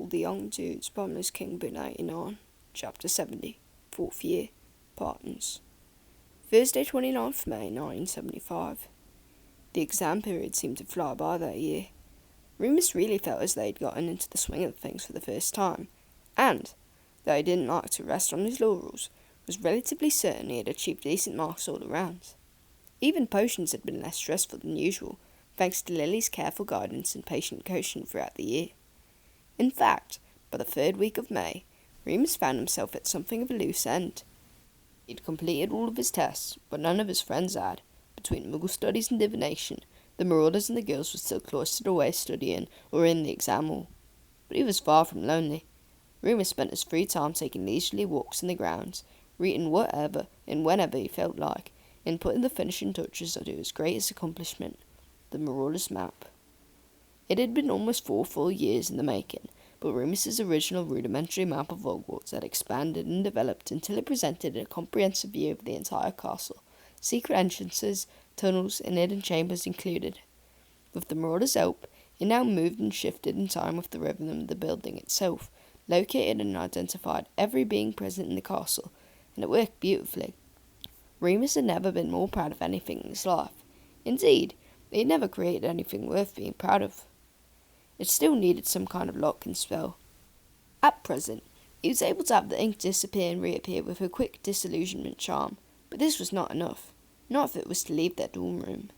the Young Dudes by MsKingBean89, Chapter 70, 4th Year, Partners. Thursday, 29th May 1975. The exam period seemed to fly by that year. Remus really felt as though he'd gotten into the swing of things for the first time, and, though he didn't like to rest on his laurels, was relatively certain he had achieved decent marks all around. Even potions had been less stressful than usual, thanks to Lily's careful guidance and patient coaching throughout the year. In fact, by the third week of May, Remus found himself at something of a loose end. He'd completed all of his tests, but none of his friends had. Between Muggle studies and divination, the Marauders and the girls were still cloistered away studying or in the exam hall. But he was far from lonely. Remus spent his free time taking leisurely walks in the grounds, reading whatever and whenever he felt like, and putting the finishing touches onto his greatest accomplishment, the Marauders map. It had been almost 4 full years in the making, but Remus's original rudimentary map of Hogwarts had expanded and developed until it presented a comprehensive view of the entire castle, secret entrances, tunnels, and hidden chambers included. With the Marauders' help, it now moved and shifted in time with the rhythm of the building itself, located and identified every being present in the castle, and it worked beautifully. Remus had never been more proud of anything in his life. Indeed, he had never created anything worth being proud of. It still needed some kind of lock and spell. At present, he was able to have the ink disappear and reappear with a quick disillusionment charm, but this was not enough, not if it was to leave their dorm room.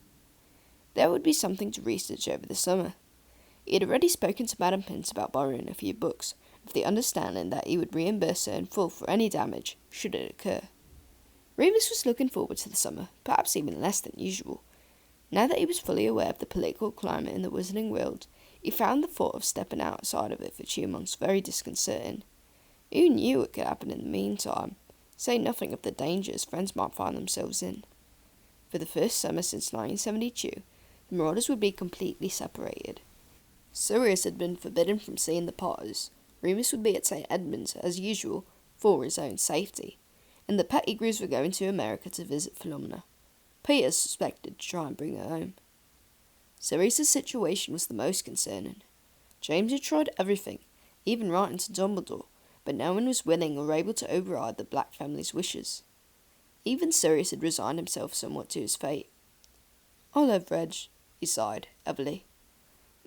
There would be something to research over the summer. He had already spoken to Madame Pince about borrowing a few books, with the understanding that he would reimburse her in full for any damage, should it occur. Remus was looking forward to the summer, perhaps even less than usual. Now that he was fully aware of the political climate in the Wizarding world, he found the thought of stepping outside of it for 2 months very disconcerting. Who knew what could happen in the meantime, say nothing of the dangers friends might find themselves in. For the first summer since 1972, the Marauders would be completely separated. Sirius had been forbidden from seeing the Potters. Remus would be at St. Edmund's, as usual, for his own safety, and the Pettigrews were going to America to visit Philomena. Peter suspected to try and bring her home. Sirius's situation was the most concerning. James had tried everything, even writing to Dumbledore, but no one was willing or able to override the Black family's wishes. Even Sirius had resigned himself somewhat to his fate. "I love Reg," he sighed, heavily.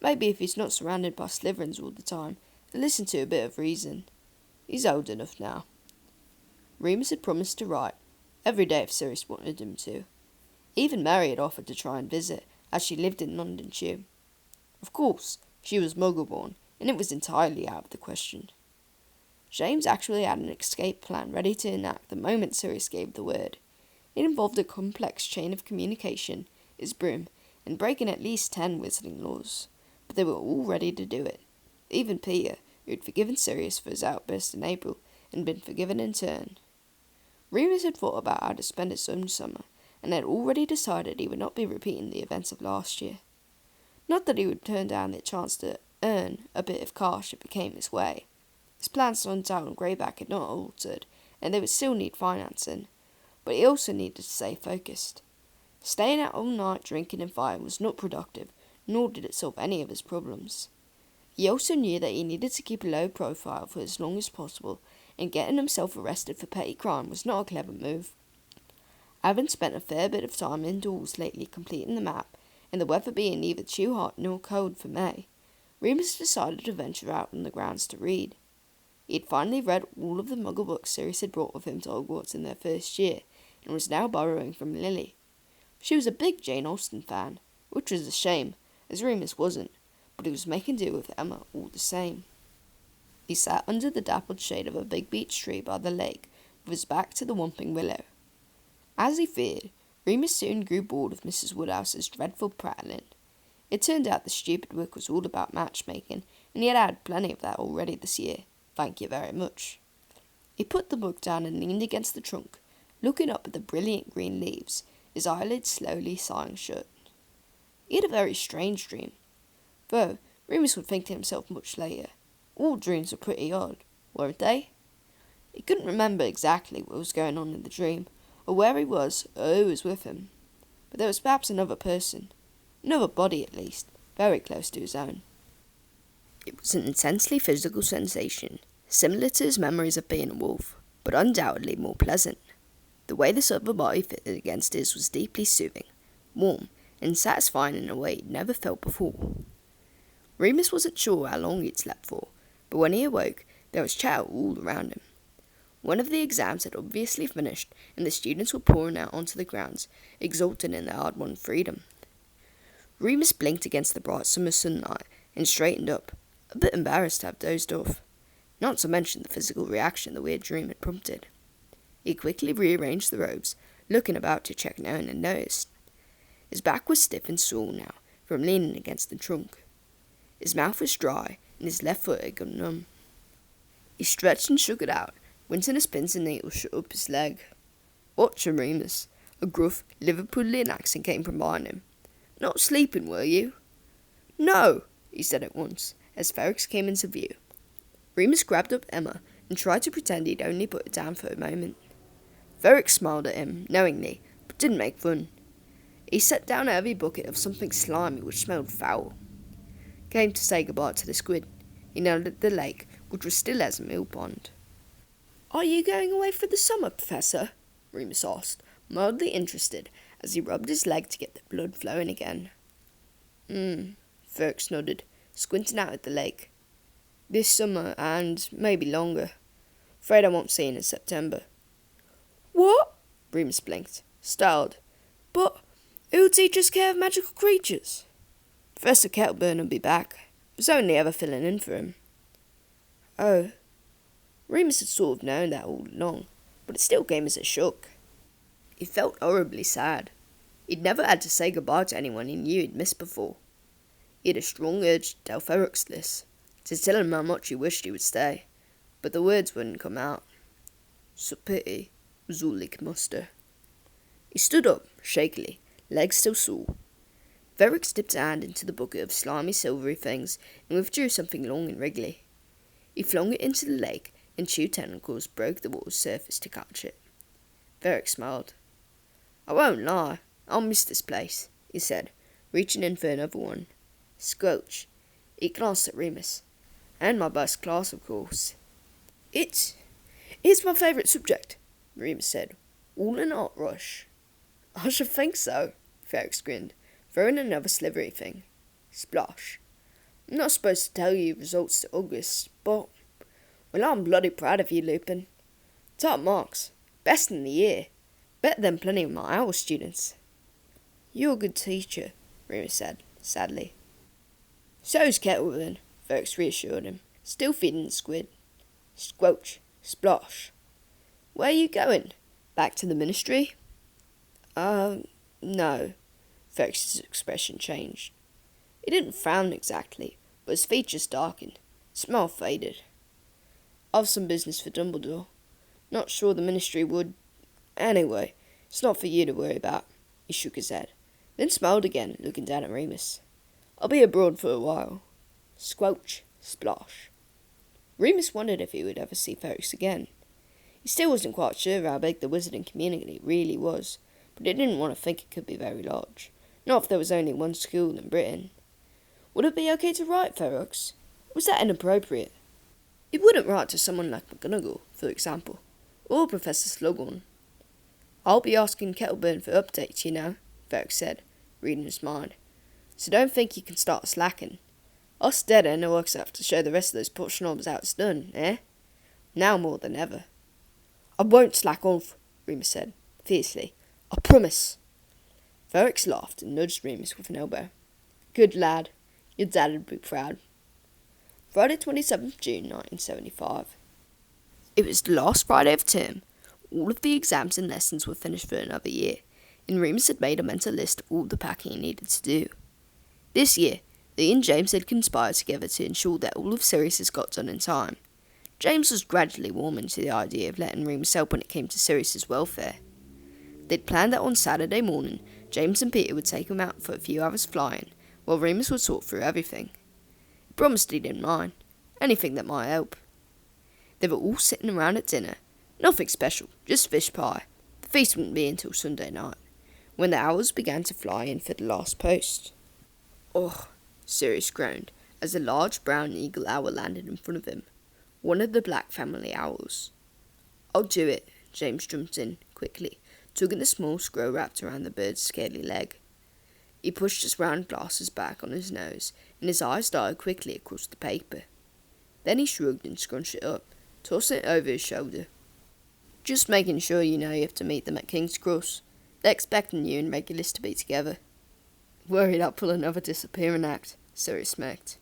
"Maybe if he's not surrounded by Slytherins all the time, he'll listen to a bit of reason. He's old enough now." Remus had promised to write, every day if Sirius wanted him to. Even Mary had offered to try and visit, as she lived in London too. Of course, she was Muggle-born, and it was entirely out of the question. James actually had an escape plan ready to enact the moment Sirius gave the word. It involved a complex chain of communication, his broom, and breaking at least 10 wizarding laws. But they were all ready to do it. Even Peter, who had forgiven Sirius for his outburst in April, and been forgiven in turn. Remus had thought about how to spend his own summer, and had already decided he would not be repeating the events of last year. Not that he would turn down the chance to earn a bit of cash if it came his way. His plans on town and Greyback had not altered, and they would still need financing, but he also needed to stay focused. Staying out all night drinking and fighting was not productive, nor did it solve any of his problems. He also knew that he needed to keep a low profile for as long as possible, and getting himself arrested for petty crime was not a clever move. Having spent a fair bit of time indoors lately completing the map, and the weather being neither too hot nor cold for May, Remus decided to venture out on the grounds to read. He had finally read all of the Muggle books Sirius had brought with him to Hogwarts in their first year, and was now borrowing from Lily. She was a big Jane Austen fan, which was a shame, as Remus wasn't, but he was making do with Emma all the same. He sat under the dappled shade of a big beech tree by the lake, with his back to the Whomping Willow. As he feared, Remus soon grew bored of Mrs. Woodhouse's dreadful prattling. It turned out the stupid book was all about matchmaking, and he had had plenty of that already this year. Thank you very much. He put the book down and leaned against the trunk, looking up at the brilliant green leaves, his eyelids slowly sighing shut. He had a very strange dream. Though, Remus would think to himself much later, all dreams were pretty odd, weren't they? He couldn't remember exactly what was going on in the dream, or where he was, or who was with him. But there was perhaps another person, another body at least, very close to his own. It was an intensely physical sensation, similar to his memories of being a wolf, but undoubtedly more pleasant. The way this other body fitted against his was deeply soothing, warm, and satisfying in a way he'd never felt before. Remus wasn't sure how long he'd slept for, but when he awoke, there was chatter all around him. One of the exams had obviously finished, and the students were pouring out onto the grounds, exultant in their hard-won freedom. Remus blinked against the bright summer sunlight and straightened up, a bit embarrassed to have dozed off, not to mention the physical reaction the weird dream had prompted. He quickly rearranged the robes, looking about to check no one had noticed. His back was stiff and sore now, from leaning against the trunk. His mouth was dry, and his left foot had gone numb. He stretched and shook it out, wincing as pins and needles shut up his leg. "Watch him, Remus." A gruff, Liverpudlian accent came from behind him. "Not sleeping, were you?" "No," he said at once, as Ferox came into view. Remus grabbed up Emma and tried to pretend he'd only put it down for a moment. Ferox smiled at him, knowingly, but didn't make fun. He set down a heavy bucket of something slimy which smelled foul. Came to say goodbye to the squid. He nodded at the lake, which was still as a mill pond. "Are you going away for the summer, Professor?" Remus asked, mildly interested, as he rubbed his leg to get the blood flowing again. Ferox nodded, squinting out at the lake. "This summer, and maybe longer. Afraid I won't see you in September." "What?" Remus blinked, startled. "But who'll teach us care of magical creatures?" "Professor Kettleburn will be back. I was only ever filling in for him." "Oh." Remus had sort of known that all along, but it still came as a shock. He felt horribly sad. He'd never had to say goodbye to anyone he knew he'd missed before. He had a strong urge to tell Ferox this, to tell him how much he wished he would stay, but the words wouldn't come out. "So pity," was all he could muster. He stood up, shakily, legs still sore. Ferox dipped a hand into the bucket of slimy silvery things and withdrew something long and wriggly. He flung it into the lake, and 2 tentacles broke the water's surface to catch it. Ferox smiled. "I won't lie, I'll miss this place," he said, reaching in for another one. Squelch. He glanced at Remus. "And my best class, of course." It's my favourite subject," Remus said, all in a hot rush. "I should think so," Ferox grinned, throwing another slivery thing. Splosh. "I'm not supposed to tell you results to August, but... well, I'm bloody proud of you, Lupin. Top marks. Best in the year. Better than plenty of my owl students." "You're a good teacher," Remus said, sadly. "So's Kettleburn," Ferox reassured him, still feeding the squid. Squelch. Splosh. "Where are you going? Back to the ministry?" No." Ferox's expression changed. He didn't frown exactly, but his features darkened. His smile faded. "I've some business for Dumbledore. Not sure the ministry would... Anyway, it's not for you to worry about." He shook his head, then smiled again, looking down at Remus. "I'll be abroad for a while." Squelch. Splosh. Remus wondered if he would ever see Ferox again. He still wasn't quite sure how big the wizarding community really was, but he didn't want to think it could be very large. Not if there was only one school in Britain. Would it be okay to write Ferox? Was that inappropriate? He wouldn't write to someone like McGonagall, for example, or Professor Slughorn. "I'll be asking Kettleburn for updates, you know," Ferox said, reading his mind. "So don't think you can start slacking. Us dead end works have to show the rest of those poor snobs how it's done, eh? Now more than ever." "I won't slack off," Remus said, fiercely. "I promise." Ferox laughed and nudged Remus with an elbow. "Good lad. Your dad'd be proud." Friday 27th June 1975. It was the last Friday of term. All of the exams and lessons were finished for another year, and Remus had made a mental list of all the packing he needed to do. This year, he and James had conspired together to ensure that all of Sirius's got done in time. James was gradually warming to the idea of letting Remus help when it came to Sirius's welfare. They'd planned that on Saturday morning, James and Peter would take him out for a few hours flying, while Remus would sort through everything. He promised he didn't mind. Anything that might help. They were all sitting around at dinner. Nothing special, just fish pie. The feast wouldn't be until Sunday night, when the hours began to fly in for the last post. "Oh," Sirius groaned, as a large brown eagle owl landed in front of him, one of the black family owls. "I'll do it," James jumped in quickly, tugging the small scroll wrapped around the bird's scaly leg. He pushed his round glasses back on his nose, and his eyes darted quickly across the paper. Then he shrugged and scrunched it up, tossing it over his shoulder. "Just making sure you know you have to meet them at King's Cross. They're expecting you and Regulus to be together." "Worried I'll pull another disappearing act," Sirius smirked.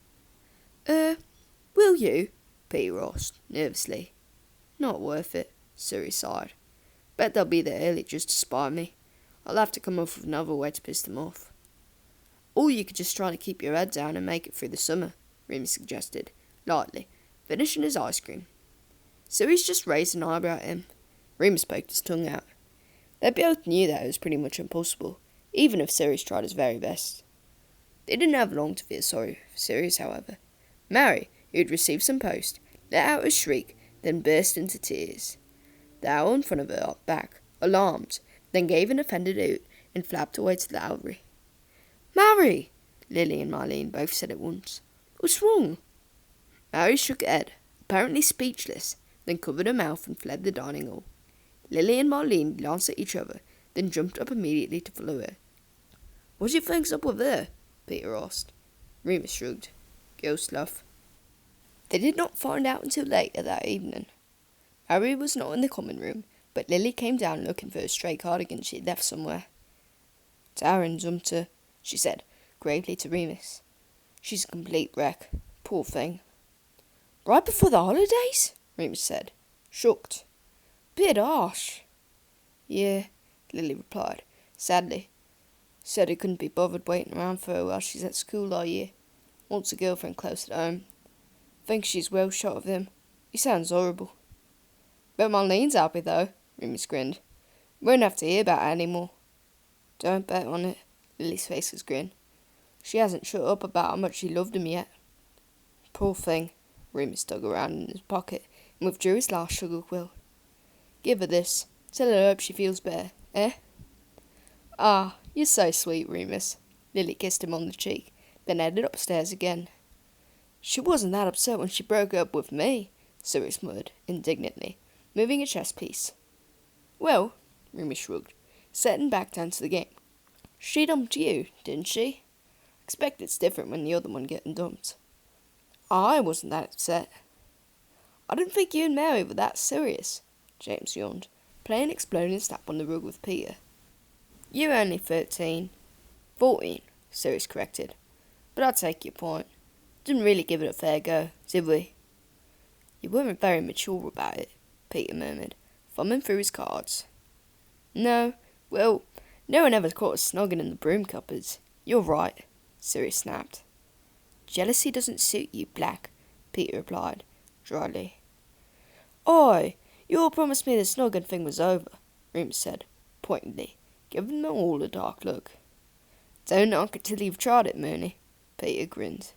Will you?" Peter asked, nervously. "Not worth it," Sirius sighed. "Bet they'll be there early just to spy me. I'll have to come up with another way to piss them off." "Or you could just try to keep your head down and make it through the summer," Remus suggested, lightly, finishing his ice cream. Sirius just raised an eyebrow at him. Remus poked his tongue out. They both knew that it was pretty much impossible, even if Sirius tried his very best. They didn't have long to feel sorry for Sirius, however. Mary, who had received some post, let out a shriek, then burst into tears. The owl in front of her hopped back, alarmed, then gave an offended hoot and flapped away to the owlery. "Mary!" Lily and Marlene both said at once. "What's wrong?" Mary shook her head, apparently speechless, then covered her mouth and fled the dining hall. Lily and Marlene glanced at each other, then jumped up immediately to follow her. "What do you think's up with her?" Peter asked. Remus shrugged. "Girl stuff." They did not find out until later that evening. Mary was not in the common room, but Lily came down looking for a stray cardigan she had left somewhere. "Taryn dumped her," she said, gravely to Remus. "She's a complete wreck. Poor thing." "Right before the holidays?" Remus said, shocked. "Bit harsh." "Yeah," Lily replied, sadly. "Said he couldn't be bothered waiting around for her while she's at school all year. Wants a girlfriend close at home. Thinks she's well shot of him. He sounds horrible." "Bet Marlene's happy, though," Remus grinned. "Won't have to hear about it anymore." "Don't bet on it." Lily's face was grin. "She hasn't shut up about how much she loved him yet." "Poor thing." Remus dug around in his pocket and withdrew his last sugar quill. "Give her this. Tell her I hope she feels better, eh?" "Ah, you're so sweet, Remus." Lily kissed him on the cheek, then headed upstairs again. "She wasn't that upset when she broke up with me," Sirius muttered indignantly, moving a chess piece. "Well," Remus shrugged, settling back down to the game. "She dumped you, didn't she? Expect it's different when the other one getting dumped." "I wasn't that upset." "I didn't think you and Mary were that serious," James yawned, playing exploding slap on the rug with Peter. "You're only 13. 14, Sirius corrected. "But I take your point. Didn't really give it a fair go, did we?" "You weren't very mature about it," Peter murmured, thumbing through his cards. "No, well, no one ever caught us snogging in the broom cupboards. You're right," Sirius snapped. "Jealousy doesn't suit you, Black," Peter replied, dryly. "Oi, you all promised me the snogging thing was over," Remus said, pointedly, giving them all a dark look. "Don't knock it till you've tried it, Mooney," Peter grinned.